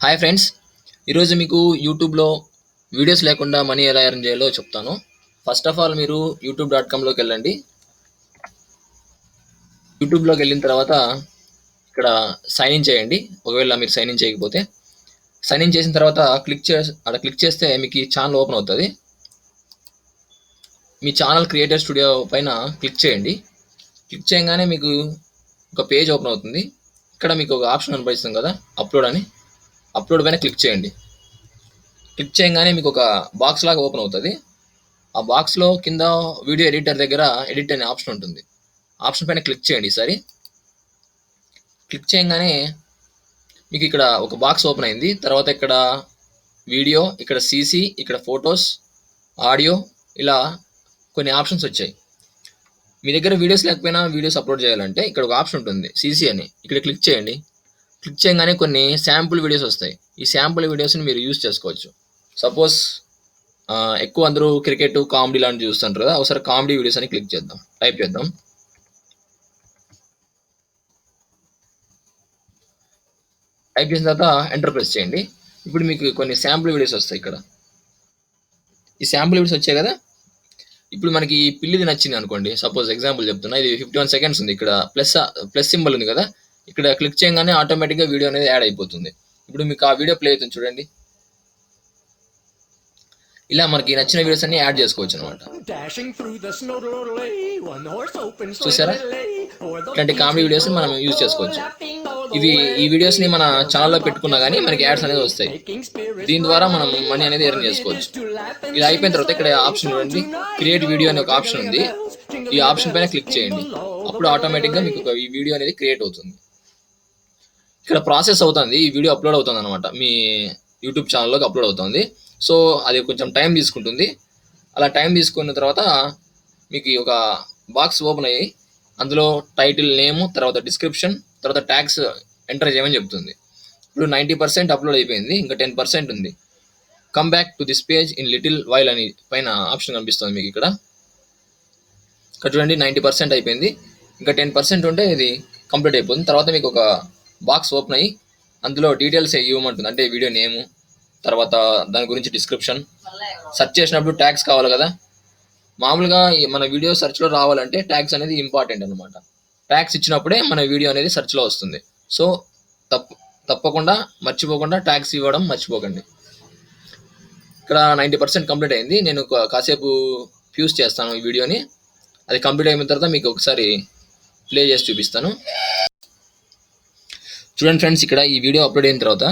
Hi friends, ఈరోజు మీకు యూట్యూబ్లో వీడియోస్ లేకుండా మనీ ఎలా ఎర్న్ చేయాలో చెప్తాను. ఫస్ట్ ఆఫ్ ఆల్ మీరు youtube.comలోకి వెళ్ళండి. యూట్యూబ్లోకి వెళ్ళిన తర్వాత ఇక్కడ సైన్ ఇన్ చేయండి. ఒకవేళ మీరు సైన్ ఇన్ చేయకపోతే సైన్ ఇన్ చేసిన తర్వాత క్లిక్ చేస్తే మీకు ఈ ఛానల్ ఓపెన్ అవుతుంది. మీ ఛానల్ క్రియేటర్ స్టూడియో పైన క్లిక్ చేయండి. క్లిక్ చేయగానే మీకు ఒక పేజ్ ఓపెన్ అవుతుంది. ఇక్కడ మీకు ఒక ఆప్షన్ కనబడుతుంది కదా, అప్లోడ్ అని. అప్లోడ్ పైన క్లిక్ చేయండి. క్లిక్ చేయగానే మీకు ఒక బాక్స్ లాగా ఓపెన్ అవుతుంది. ఆ బాక్స్లో కింద వీడియో ఎడిటర్ దగ్గర ఎడిట్ అనే ఆప్షన్ ఉంటుంది. ఆప్షన్ పైన క్లిక్ చేయండి. ఈసారి క్లిక్ చేయగానే మీకు ఇక్కడ ఒక బాక్స్ ఓపెన్ అయింది. తర్వాత ఇక్కడ వీడియో, ఇక్కడ సీసీ, ఇక్కడ ఫొటోస్, ఆడియో, ఇలా కొన్ని ఆప్షన్స్ వచ్చాయి. మీ దగ్గర వీడియోస్ లేకపోయినా వీడియోస్ అప్లోడ్ చేయాలంటే ఇక్కడ ఒక ఆప్షన్ ఉంటుంది, సీసీ అని. ఇక్కడ క్లిక్ చేయండి. క్లిక్ చేయగానే కొన్ని శాంపుల్ వీడియోస్ వస్తాయి. ఈ శాంపుల్ వీడియోస్ని మీరు యూజ్ చేసుకోవచ్చు. సపోజ్ ఎక్కువ అందరూ క్రికెట్, కామెడీ లాంటివి చూస్తుంటారు కదా, ఒకసారి కామెడీ వీడియోస్ అని క్లిక్ చేద్దాం, టైప్ చేద్దాం. టైప్ చేసిన తర్వాత ఎంటర్ ప్రెస్ చేయండి. ఇప్పుడు మీకు కొన్ని శాంపుల్ వీడియోస్ వస్తాయి. ఇక్కడ ఈ శాంపుల్ వీడియోస్ వచ్చాయి కదా. ఇప్పుడు మనకి పిల్లిది నచ్చింది అనుకోండి, సపోజ్ ఎగ్జాంపుల్ చెప్తున్నా. ఇది 51 సెకండ్స్ ఉంది. ఇక్కడ ప్లస్ సింబల్ ఉంది కదా, ఇక్కడ క్లిక్ చేయగానే ఆటోమేటిక్గా వీడియో అనేది యాడ్ అయిపోతుంది. ఇప్పుడు మీకు ఆ వీడియో ప్లే అవుతుంది చూడండి. ఇలా మనకి నచ్చిన వీడియోస్ అన్ని యాడ్ చేసుకోవచ్చు అనమాట. చూసారా, ఇట్లాంటి కామెడీ వీడియోస్ మనం యూజ్ చేసుకోవచ్చు. ఈ వీడియోస్ని మన ఛానల్లో పెట్టుకున్నా కానీ మనకి యాడ్స్ అనేది వస్తాయి. దీని ద్వారా మనం మనీ అనేది ఎర్న్ చేసుకోవచ్చు. ఇలా అయిపోయిన తర్వాత ఇక్కడ ఆప్షన్ చూడండి, క్రియేట్ వీడియో అనే ఒక ఆప్షన్ ఉంది. ఈ ఆప్షన్ పైన క్లిక్ చేయండి. అప్పుడు ఆటోమేటిక్గా మీకు ఈ వీడియో అనేది క్రియేట్ అవుతుంది. ఇక్కడ ప్రాసెస్ అవుతుంది, ఈ వీడియో అప్లోడ్ అవుతుంది అనమాట. మీ యూట్యూబ్ ఛానల్లోకి అప్లోడ్ అవుతుంది. సో అది కొంచెం టైం తీసుకుంటుంది. అలా టైం తీసుకున్న తర్వాత మీకు ఒక బాక్స్ ఓపెన్ అయ్యి అందులో టైటిల్, నేము, తర్వాత డిస్క్రిప్షన్, తర్వాత ట్యాగ్స్ ఎంటర్ చేయమని చెప్తుంది. ఇప్పుడు 90% అప్లోడ్ అయిపోయింది, ఇంకా 10% ఉంది. Come back to this page in little while అని పైన ఆప్షన్ కనిపిస్తుంది మీకు. ఇక్కడ చూడండి, 90% అయిపోయింది, ఇంకా 10% ఉంటే ఇది కంప్లీట్ అయిపోతుంది. తర్వాత మీకు ఒక బాక్స్ ఓపెన్ అయ్యి అందులో డీటెయిల్స్ ఇవ్వమంటుంది. అంటే వీడియో నేము, తర్వాత దాని గురించి డిస్క్రిప్షన్. సెర్చ్ చేసినప్పుడు ట్యాగ్స్ కావాలి కదా. మామూలుగా మన వీడియో సెర్చ్లో రావాలంటే ట్యాగ్స్ అనేది ఇంపార్టెంట్ అనమాట. ట్యాగ్స్ ఇచ్చినప్పుడే మన వీడియో అనేది సెర్చ్లో వస్తుంది. సో తప్పకుండా మర్చిపోకుండా ట్యాగ్స్ ఇవ్వడం మర్చిపోకండి. ఇక్కడ 90% కంప్లీట్ అయింది. నేను కాసేపు ఫ్యూజ్ చేస్తాను ఈ వీడియోని. అది కంప్లీట్ అయిన తర్వాత మీకు ఒకసారి ప్లే చేసి చూపిస్తాను. చూడండి ఫ్రెండ్స్, ఇక్కడ ఈ వీడియో అప్లోడ్ అయిన తర్వాత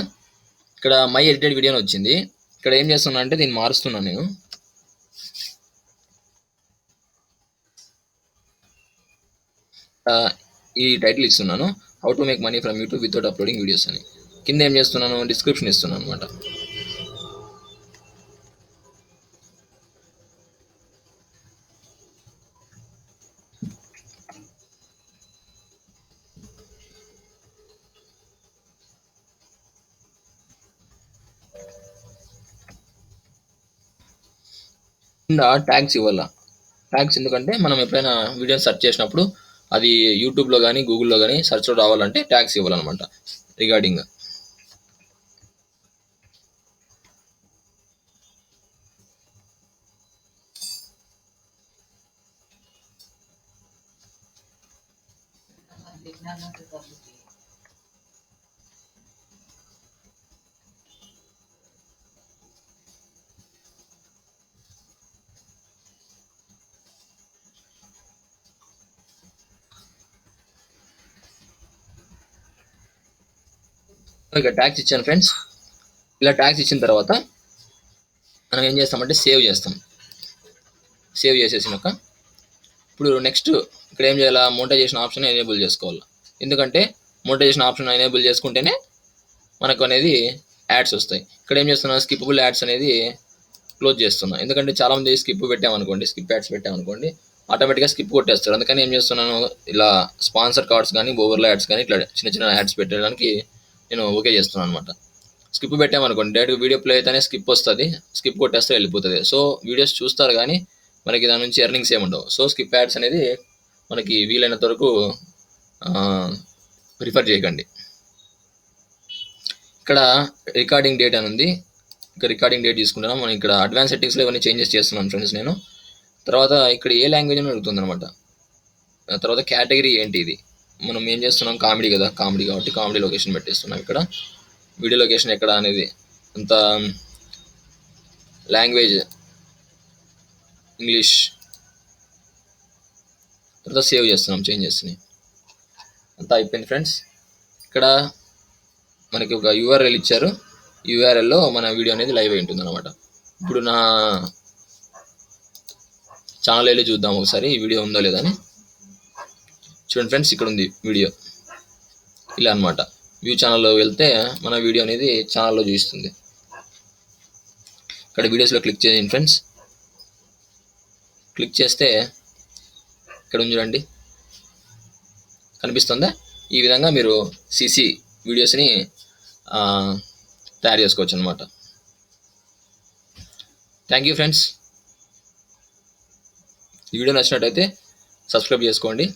ఇక్కడ మై ఎడిటెడ్ వీడియో అని వచ్చింది. ఇక్కడ ఏం చేస్తున్నా అంటే దీన్ని మారుస్తున్నాను నేను. ఈ టైటిల్ ఇస్తున్నాను, how to make money from YouTube without uploading videos అని. కింద ఏం చేస్తున్నాను, డిస్క్రిప్షన్ ఇస్తున్నాను అనమాట. కింద ట్యాగ్స్ ఇవ్వాల. ట్యాగ్స్ ఎందుకంటే మనం ఎప్పుడైనా వీడియో సెర్చ్ చేసినప్పుడు అది యూట్యూబ్లో కానీ గూగుల్లో కానీ సెర్చ్లో రావాలంటే ట్యాగ్స్ ఇవ్వాలన్నమాట రిగార్డింగ్. ఇక ట్యాగ్స్ ఇచ్చాను ఫ్రెండ్స్. ఇలా ట్యాగ్స్ ఇచ్చిన తర్వాత మనం ఏం చేస్తామంటే సేవ్ చేస్తాం. సేవ్ చేసేసినాక ఇప్పుడు నెక్స్ట్ ఇక్కడ ఏం చేయాలా, మోనిటైజేషన్ ఆప్షన్ ఎనేబుల్ చేసుకోవాలి. ఎందుకంటే మోనిటైజేషన్ ఆప్షన్ ఎనేబుల్ చేసుకుంటేనే మనకు అనేది యాడ్స్ వస్తాయి. ఇక్కడ ఏం చేస్తున్నా, స్కిప్పబుల్ యాడ్స్ అనేది క్లోజ్ చేస్తున్నా. ఎందుకంటే చాలామంది స్కిప్ పెట్టామనుకోండి, స్కిప్ యాడ్స్ పెట్టామనుకోండి, ఆటోమేటిక్గా స్కిప్ కొట్టేస్తారు. అందుకని ఏం చేస్తున్నాను, ఇలా స్పాన్సర్ కార్డ్స్ కానీ, ఓవర్లో యాడ్స్ కానీ, ఇట్లా చిన్న చిన్న యాడ్స్ పెట్టడానికి నేను ఓకే చేస్తున్నాను అనమాట. స్కిప్ పెట్టామనుకోండి, డైరెక్ట్ వీడియో ప్లే అయితేనే స్కిప్ వస్తుంది, స్కిప్ కొట్టేస్తే వెళ్ళిపోతుంది. సో వీడియోస్ చూస్తారు కానీ మనకి దాని నుంచి ఎర్నింగ్స్ ఏముండవు. సో స్కిప్ యాడ్స్ అనేది మనకి వీలైనంత వరకు ప్రిఫర్ చేయకండి. ఇక్కడ రికార్డింగ్ డేట్ అని ఉంది. ఇక్కడ రికార్డింగ్ డేట్ తీసుకుంటున్నాం. మనం ఇక్కడ అడ్వాన్స్ సెట్టింగ్స్లో ఇవన్నీ చేంజెస్ చేస్తున్నాను ఫ్రెండ్స్ నేను. తర్వాత ఇక్కడ ఏ లాంగ్వేజ్ అని అడుగుతుంది అనమాట. తర్వాత కేటగిరీ ఏంటి, ఇది మనం ఏం చేస్తున్నాం, కామెడీ కదా, కామెడీ కాబట్టి కామెడీ లొకేషన్ పెట్టేస్తున్నాం. ఇక్కడ వీడియో లొకేషన్ ఎక్కడ అనేది అంత లాంగ్వేజ్ ఇంగ్లీష్. తర్వాత సేవ్ చేస్తున్నాం చేంజెస్ని. అంతా అయిపోయింది ఫ్రెండ్స్. ఇక్కడ మనకి ఒక యూఆర్ఎల్ ఇచ్చారు. యూఆర్ఎల్లో మన వీడియో అనేది లైవ్ అయి ఉంటుంది అనమాట. ఇప్పుడు నా ఛానల్ వెళ్ళి చూద్దాం ఒకసారి ఈ వీడియో ఉందో లేదని. చూడండి ఫ్రెండ్స్, ఇక్కడ ఉంది వీడియో. ఇలా అనమాట. వ్యూ ఛానల్లో వెళ్తే మన వీడియో అనేది ఛానల్లో చూపిస్తుంది. ఇక్కడ వీడియోస్లో క్లిక్ చేయండి ఫ్రెండ్స్. క్లిక్ చేస్తే ఇక్కడ ఉంది చూడండి, కనిపిస్తుందా? ఈ విధంగా మీరు సిసి వీడియోస్ని తయారు చేసుకోవచ్చు అనమాట. Thank you friends. ఈ వీడియో నచ్చినట్టయితే సబ్స్క్రైబ్ చేసుకోండి.